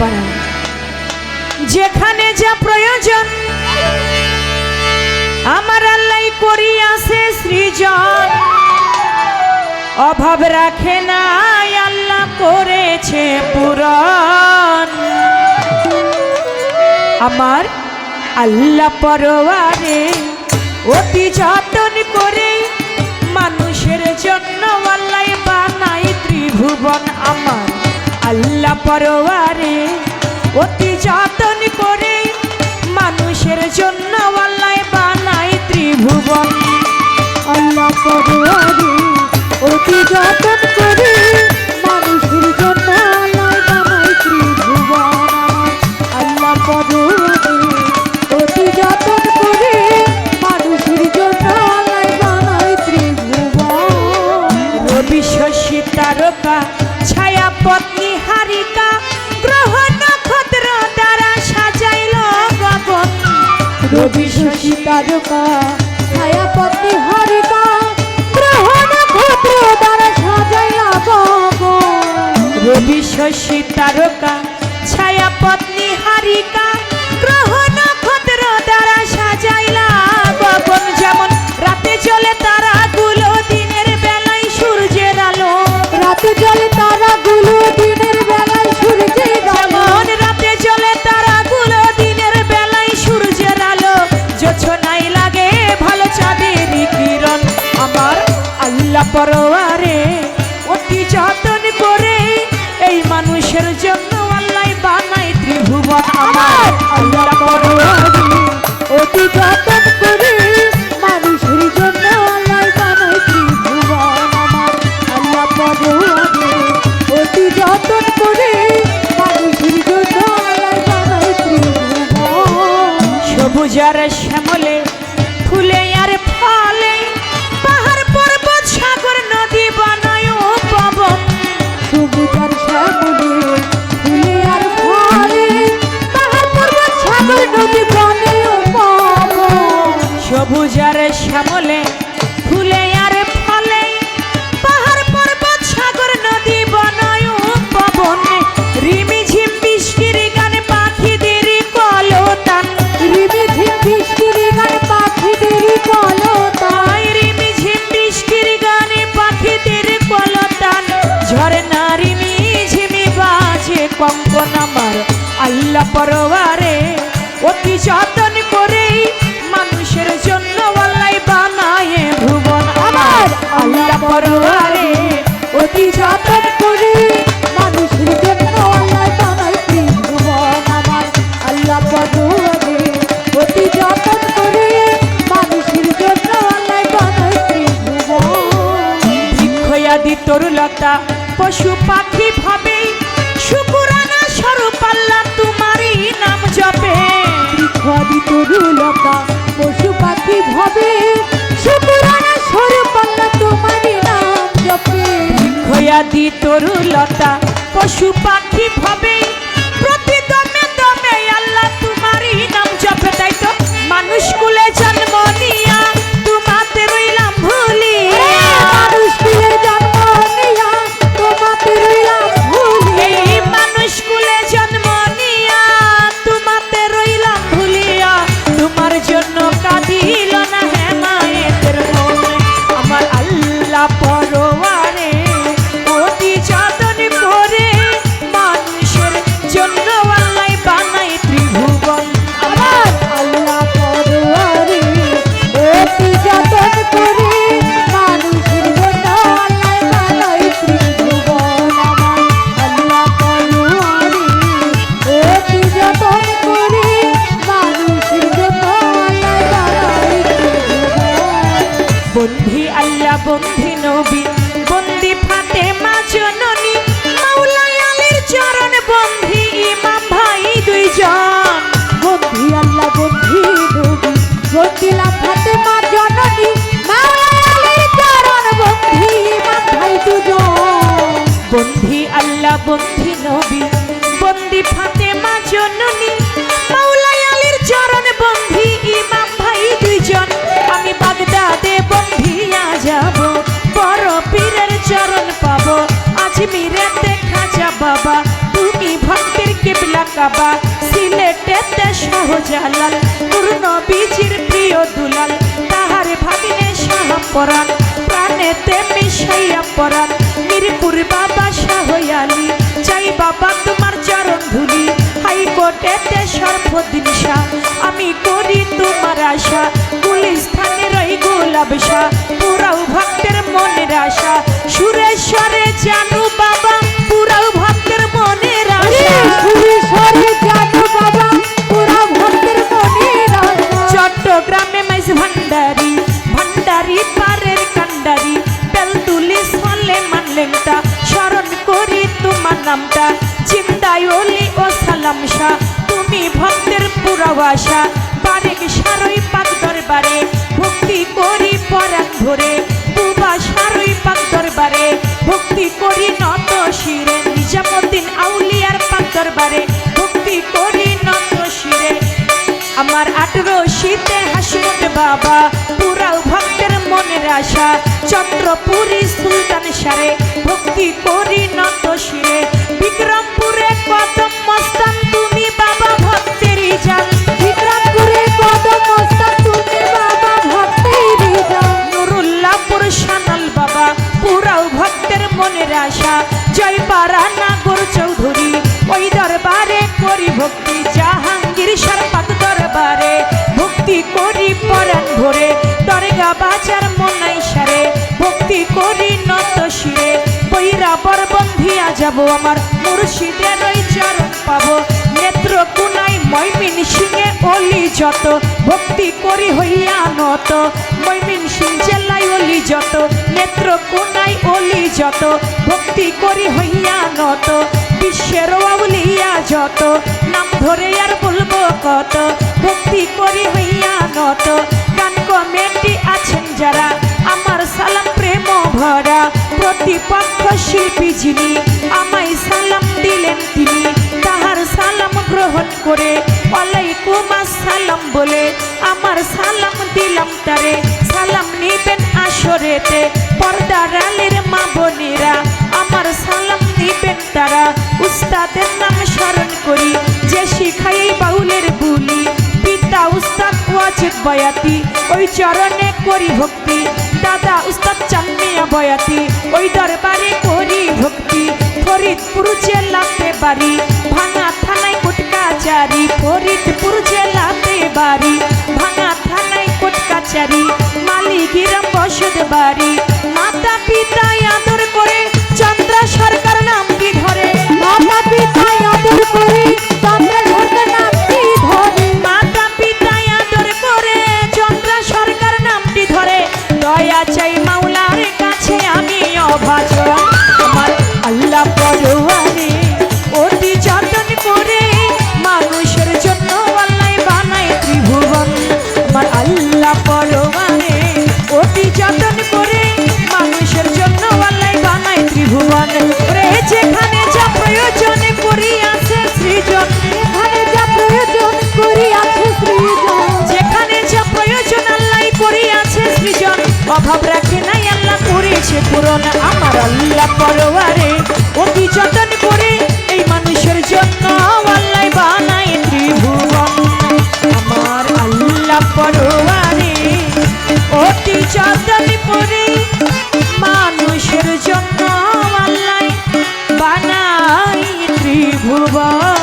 বাড়ান। যেখানে যা প্রয়োজন আমার আল্লাহ করিয়াছে সৃজন, অভাব রাখে নাই আল্লাহ করেছে পূরণ। আমার আল্লাহ পরওয়ারে অতি যতন করে মানুষের জন্য আল্লাহ বানাই ত্রিভুবন। আমার আল্লাহ পরওয়ারে অতি যতন করে মানুষের জন্য আল্লাহ বানাই ত্রিভুবন। আল্লাহ পরওয়ারে অতি যতন করে মানুষের জন্য আল্লাহ বানাই ত্রিভুবন। আল্লাহ পরওয়ারে অতি যতন করে মানুষের জন্য আল্লাহ বানাই ত্রিভুবন। রবি শশী তারকা ছায়া পত্নী হারিকা গ্রহ নক্ষত্র দ্বারা সাজাইল গগন। রবি শশী তারকা ছায়া পত্নী হারিকা গ্রহ নক্ষত্র দ্বারা সাজাইলা গগন। রবি শশী তারকা ছায়া পত্নী হারিকা গ্রহ নক্ষত্র দ্বারা সাজাইলা গগন। যেমন রাতে চলে তারাগুলো দিনের বেলায় সূর্যের আলো। রাতে জ্বলে তারাগুলো দিনের বেলায় সূর্যের আলো। যেমন রাতে চলে তারাগুলো দিনের বেলায় সূর্যের আলো। জোছনাই লাগে ভালো চাঁদের কিরণ। আমার আল্লাহ পরওয়ারে অতি যতন করে এই মানুষের জন্য আল্লাহ বানাই ত্রিভুবন। আমার আল্লাহ পরওয়ারে অতি যতন করে মানুষের জন্য আল্লাহ বানাই ত্রিভুবন। আমার আল্লাহ পরওয়ারে অতি যতন করে মানুষের জন্য আল্লাহ বানাই ত্রিভুবন। সবুজ আর শ্যামলে ফুলে আর ফলে পাহাড় পর্বত সাগর নদী বানায় পবন। সবুজ আর শ্যামলে ফুলে আর ফলে পাহাড় পর্বত সাগর নদী বনে পবন। সবুজ আর শ্যামলে ফুলে আর ফলে পাহাড় পর্বত সাগর নদী বানায় পবন। রিমি ঝিম বৃষ্টির গানে পাখিদের কলতান। রিমি ঝিম বৃষ্টির গানে পাখিদের কলতান। রিমি ঝিম বৃষ্টির গানে পাখিদের কলতান। ঝরনা রিমি ঝিমি বাজে কঙ্কন। আমার আল্লাহ পরওয়ারে অতি যতন করে মানুষের জন্য আল্লাহ বানায় ভুবন। আমার আল্লাহ পরওয়ারে অতি যতন করে মানুষের জন্য আল্লাহ বানাই ত্রিভুবন। আমার আল্লাহ পরওয়ারে অতি যতন করে মানুষের জন্য আল্লাহ বানাই ত্রিভুবন। বৃক্ষয়াদি তরুলতা পশু পাখি ভাবে শুকুরানা স্বরূপ আল্লাহ তোমারই নাম জপে। বৃক্ষাদি তরুলতা পশু পাখি ভাবে শুকুরানা স্বরূপ আল্লাহ তোমারই নাম জপে। বৃক্ষয়াদি তরুলতা পশু পাখি ভাবে প্রতি দমে দমে আল্লাহ তোমারই নাম জপে। তাই তো মানুষ কুলে জন্ম নিয়া তোমাতে রইলাম ভুলিয়া। মানুষ কুলে জন্ম নিয়া তোমাতে রইলাম ভুলিয়া। এই মানুষ কুলে জন্ম নিয়া তোমাতে রইলাম ভুলিয়া। তোমার জন্য কাঁদিল না হে মায়ের মন। আমার আল্লাহ পরওয়ারে অতি যতন করে মানুষের জন্য আল্লাহ বানাই ত্রিভুবন। আমার আল্লাহ পরওয়ারে অতি যতন করে মানুষের জন্য আল্লাহ বানাই ত্রিভুবন। আমার আল্লাহ পরওয়ারে অতি যতন করে মানুষের জন্য আল্লাহ বানাই ত্রিভুবন। বন্ধি আল্লাহ বন্ধি নবী বন্দি ফাতেমা জননী মাওলা আলীর চরণ বন্ধি ইমাম ভাই দুইজন। বন্ধি আল্লাহ বন্ধি নবী বন্দিলাম ফাতেমা জননী মাওলা আলীর চরণ বন্ধি ইমাম ভাই দুজন। বন্ধি আল্লাহ বন্ধি নবী বন্দি ফাতেমা জননী মাওলা আলীর চরণ বন্ধি ইমাম ভাই দুইজন। আমি বাগদাদে বন্ধিয়া যাব বড় পীরের চরণ পাবো। আজমিরে দেখা যা বাবা তুমি ভক্তের কিবলা কাবা সিলেটেতে শাহজালাল নূর নবীজির প্রিয় দুলাল তাহার ভাগ্নে শাহপরাণ প্রাণেতে মিশাইয়া পরাণ মিরপুর বাবা শাহ আলী চাই বাবা তোমার চরণ ধুলি হাইকোর্টেতে সর্বদিন শাহ আমি করি তোমার আশা গুলিস্থানের ওই গোলাপ শাহ পুরাও ভক্তের মনের আশা সুরেশ্বরে জানু বাবা পুরাও ভক্তের মনের আশা সুরেশ্বরে জানু বাবা পুরা ভক্তের মনের আশা চট্টগ্রামে মাইজ ভান্ডারি ভান্ডারি পারের কান্ডারি বেলতুলি সলে মানলেংটা স্মরণ করি তোমার নামটা চিন্তায় অলি ও সালাম শাহ তুমি ভক্তের পুরাও আশা বারেক সারই পাক দরবারে ভক্তি করি পরাণ ভরে বুবা সারই পাক দরবারে ভক্তি করি নত শিরে নিজামুদ্দিন আউলিয়ার পাক দরবারে ভক্তি করি নত শিরে আমার 18 শীতে হাসমত বাবা পুরাও ভক্তের মনের আশা চন্দ্রপুরী সুলতান সারে ভক্তি করি নত শিরে বিক্রমপুরে কদম মস্তান তুমি বাবা ভক্তেরই জান বিক্রমপুরে কদম মস্তান তুমি বাবা ভক্তেরই জান নুরুল্লাহপুর শানাল বাবা পুরাও ভক্তের মনের আশা জয় পারা নাগর চৌধুরী ওই দরবারে করি ভক্তি জাহাঙ্গীর পাক দরবারে ভক্তি করি পরাণ ভরে দরগা বাজার মনাই সারে ভক্তি করি নত শিরে বৈরা বরবন্ধিয়া যাব আমার মুর্শিদের ওই চরণ পাবো নেত্র কুনাই ময়মিন সিংহে অলি যত ভক্তি করি হইয়া নত ময়মিন সিং জেলায় অলি যত নেত্র কুনাই অলি যত ভক্তি করি হইয়া নত বিশ্বের আউলিয়া যত নাম ধরে আর বলবো কত ভক্তি করি হইয়া নত গান কমেটি আছেন যারা আমার সালাম প্রেম ভরা প্রতিপক্ষ শিল্পী যিনি আমায় সালাম দিলেন তিনি তাহার সালাম গ্রহণ করে ওয়ালাইকুম আসসালাম বলে আমার সালাম দিলাম তারে সালাম নিবেন আসরেতে পর্দার আলীর মা বোনেরা আমার সালাম দিবেন তারা উস্তাদের নাম স্মরণ করি যে শিখাই বাউলের বুলি পিতা উস্তাদ ওয়াজিদ বয়াতি ওই চরণে করি ভক্তি দাদা উস্তাদ চান্মিয়া বয়াতি ওই দরবারে করি ভক্তি ফরিদপুর জেলাতে বাড়ি ভাঙা থানায় কোটকাচারি ফরিদপুর জেলাতে বাড়ি ভাঙা থানায় কোটকাচারি মালিকিরাম বসত বাড়ি মাতা পিতা আদর করে চন্দ্রা সরকার নামটি ধরে মাতা পিতা আদর করে চন্দ্রা সরকার নামটি ধরে মাতা পিতা আদর করে চন্দ্রা সরকার নামটি ধরে দয়া চাই মাওলার কাছে আমি অভাজন আমার আল্লাহ পরোয়ারে অতি যতন করে মানুষের জন্য আল্লাহ বানায় ত্রিভুবন আমার আল্লাহ পরোয়ারে অতি যতন করে মানুষের জন্য আল্লাহ বানায় ত্রিভুবন রে যেখানে যা প্রয়োজন করি আছে সৃজন এখানে যা প্রয়োজন করি আছে সৃজন যেখানে যা প্রয়োজন আল্লাহ করি আছে সৃজন অভাব রাখে নাই আল্লাহ করেছে পূরণ আমার আল্লাহ পরোয়ারে অতি যতন করে এই মানুষের জন্য আল্লাহ বানায় ত্রিভুবন আমার আল্লাহ পরোয়ারে অতি যতন করে মানুষের জন্য আল্লাহ বানায় ত্রিভুবন।